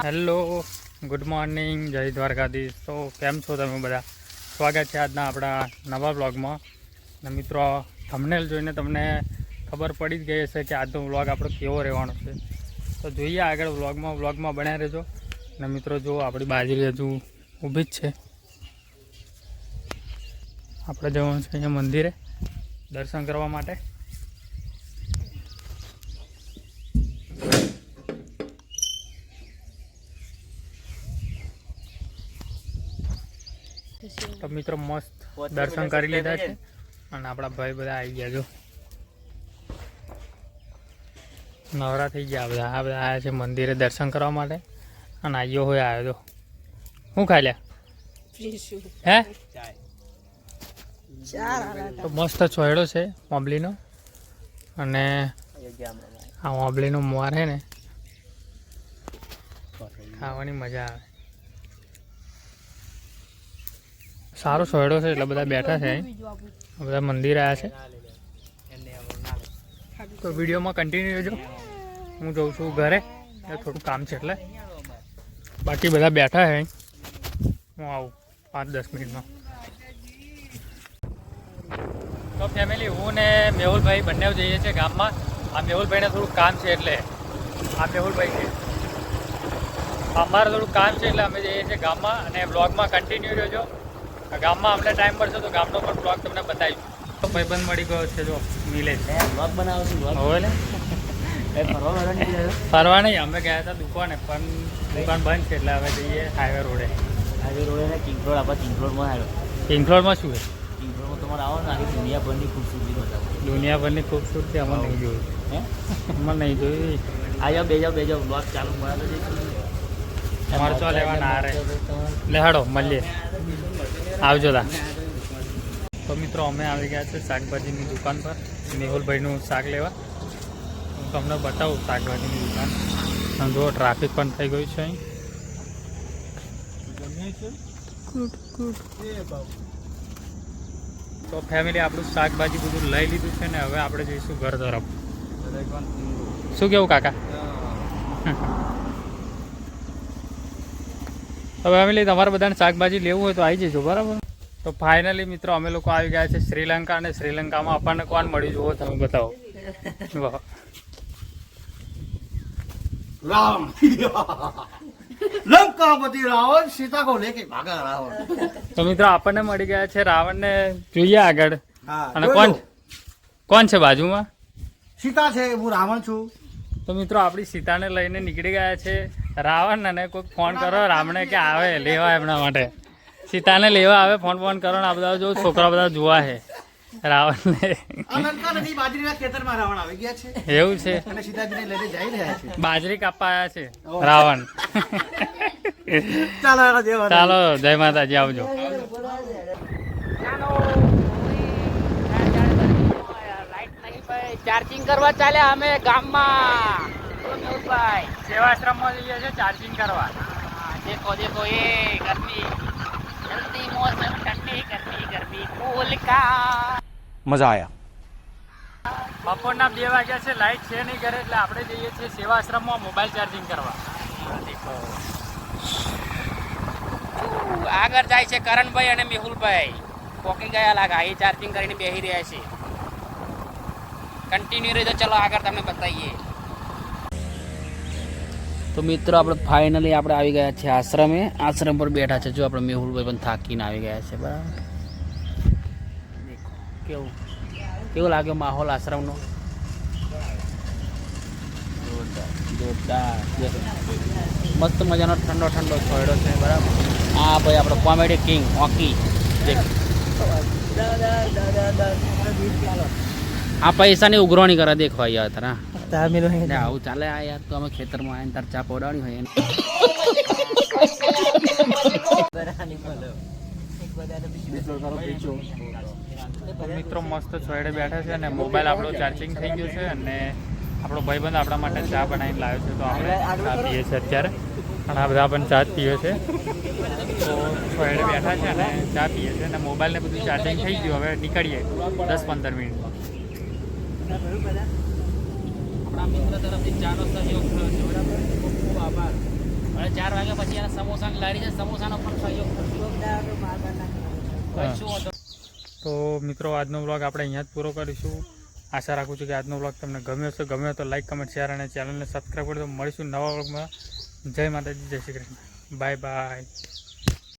Hello, good morning, જય દ્વારકાધીશ. તો કેમ છો તમે બધા? સ્વાગત છે આજના આપણા નવા વ્લોગમાં. અને મિત્રો, થંબનેલ જોઈને તમને ખબર પડી જ ગઈ હશે કે આજનો વ્લોગ આપણો કેવો રહેવાનો છે. તો જોઈએ આગળ વ્લોગમાં બન્યા રહેજો. અને મિત્રો જો આપણી બાજરી હજુ ઊભી જ છે. આપણે જવાનું છે અહીંયા મંદિરે દર્શન કરવા માટે. તો મિત્રો મસ્ત દર્શન કરી લીધા છે અને આપણા ભાઈ બધા આવી ગયા. જો નવરા થઈ ગયા બધા. આ બધા આવ્યા છે મંદિરે દર્શન કરવા માટે. અને આવ્યો હોય આવ્યો તો શું ખાઈ લ્યા હે? તો મસ્ત છોયડો છે મોબલીનો. અને આ મોબલીનો મોર છે ને, ખાવાની મજા આવે. સારો સોયડો છે એટલે બધા બેઠા છે. બધા મંદિર આવ્યા છે. તો વિડીયોમાં કન્ટિન્યુ રહેજો. હું જઉં છું ઘરે, થોડું કામ છે એટલે. બાકી બધા બેઠા છે. હું આવું 5-10 મિનિટમાં. તો ફેમિલી, હું ને મેહુલભાઈ બંને જઈએ છીએ ગામમાં. આ મેહુલભાઈને થોડું કામ છે એટલે આ મેહુલભાઈ છે. અમારે થોડું કામ છે એટલે અમે જઈએ છીએ ગામમાં. અને બ્લોગમાં કન્ટિન્યુ રહેજો. ગામમાં અમને ટાઈમ પડશે તો ગામનો પણ બ્લોગ તમને બતાવીશું. તો ભાઈબંધ મળી ગયો છે. જો મિલે બ્લોગ બનાવો છું. હવે ને ફરવા નહીં, અમે ગયા હતા દુકાને, પણ દુકાન બંધ છે એટલે હવે જઈએ હાઈવે રોડે. ને કિંગ રોડ, આપણે કિંગ રોડમાં આવ્યો. કિંગરોડમાં શું છે? કિંગ રોડમાં તમારે આવો ને, આખી દુનિયાભરની ખૂબસૂરતી બતાવો. દુનિયાભરની ખૂબસૂરતી અમે નહીં જોયું. હે અમે નહીં જોયું. આ જાઓ, બે જાઓ બ્લોગ ચાલુ મળે તો જઈશું. મરચો લેવા ના રે લે હાડો મળીએ. આવજો તા. તો મિત્રો, અમે આવી ગયા છે શાકભાજીની દુકાન પર મેહુલભાઈનું શાક લેવા. હું તમને બતાવું શાકભાજીની દુકાન. અને જો ટ્રાફિક પણ થઈ ગયું છે અહીં. તો ફેમિલી, આપણું શાકભાજી બધું લઈ લીધું છે ને હવે આપણે જઈશું ઘર તરફ. શું કેવું કાકા? તો ફેમિલી, તમારે બધાને શાકભાજી લેવું હોય તો આવી જજો, બરાબર? તો ફાઇનલી મિત્રો, અમે લોકો આવી ગયા છે શ્રીલંકા. અને શ્રીલંકામાં આપણને કોણ મળ્યું જુઓ તમે બતાવો. राम लंकापति रावण सीता को लेके भागा रावण. તો મિત્રો, આપણને મળી ગયા છે રાવણને. જોઈએ આગળ. हाँ, અને જોઈ લો. કોણ છે બાજુમાં? सीता છે, હું રાવણ છું. તો મિત્રો, આપણી સીતાને લઈને નીકળી ગયા છે રાવણ. અને કોઈ ફોન કરો રામને કે આવે લેવા એમના માટે. સીતાને લેવા આવે, ફોન કરો ને આ બધા જો છોકરા બધા જોવા છે રાવણને. આ લંકા નદી બાજરીના ખેતરમાં રાવણ આવી ગયા છે એવું છે? અને સીતાજીને લઈને જઈ રહ્યા છે. બાજરી કાપવા આવ્યા છે રાવણ. ચાલો એના જેવા. ચાલો, જય માતાજી, આવજો. ચાર્જિંગ કરવા ચાલ્યા અમે ગામમાં. સેવાશ્રમમાં જઈએ છે ચાર્જિંગ કરવા. देखो ये गर्मी, जल्दी मौसम ठंडी, गर्मी फूल का. मजा आया. બપોરના 2 વાગ્યા છે, લાઇટ છે નહીં ઘરે, એટલે આપણે જઈએ છીએ સેવાશ્રમમાં મોબાઈલ ચાર્જિંગ કરવા. આગળ જાય છે કરણભાઈ અને મેહુલભાઈ. પોકી ગયા લાગા, એ ચાર્જિંગ કરીને બેસી રહ્યા છે. કન્ટિન્યુ રહેજો, ચલો આગળ તમને બતાવીએ. તો મિત્રો, આપણે ફાઇનલી આવી ગયા છે આશ્રમે. આશ્રમ પર બેઠા છે. જો આપણે મેહુલભાઈ પણ થાકીને આવી ગયા છે. બરાબર, કેવો લાગ્યો માહોલ આશ્રમનો? જોરદાર. મસ્ત મજાનો ઠંડો છોડ્યો છે. બરાબર. આ ભાઈ આપણો કોમેડી કિંગ ઓકી. આ પૈસાની ઉઘરાણી કરે દેખો યાર તારા. આવું ચાલે આ યાર. તો અમે ખેતરમાં આવીને તાર ચા પડાવવાની હોય. મિત્રો, મસ્ત છોડે બેઠા છે અને મોબાઈલ આપણો ચાર્જિંગ થઈ ગયો છે. અને આપણો ભાઈબંધ આપણા માટે ચા બનાવીને લાવ્યો છે. તો આપણે ચા પીએ છીએ અત્યારે. અને આ બધા પણ ચા જ પીવે છે. તો છોડે બેઠા છે અને ચા પીએ છે. અને મોબાઈલને બધું ચાર્જિંગ થઈ ગયું. હવે નીકળીએ 10-15 મિનિટમાં. આપણા મિત્ર તરફથી ચાનો સહયોગ થયો છે. બરાબર, ખૂબ ખૂબ આભાર. અને 4 વાગ્યા પછી એના સમોસાની લારી છે, સમોસાનો પણ સહયોગ કરજો. હા. શું હતો? તો મિત્રો આજનો વ્લોગ આપણે અહીંયા જ પૂરો કરીશું. આશા રાખું છું કે આજનો વ્લોગ તમને ગમ્યો હશે. ગમ્યો તો લાઈક, કમેન્ટ, શેર અને ચેનલને સબસ્ક્રાઈબ કરી દો. મળીશું નવા વ્લોગમાં. જય માતાજી, જય શ્રી કૃષ્ણ. Bye bye.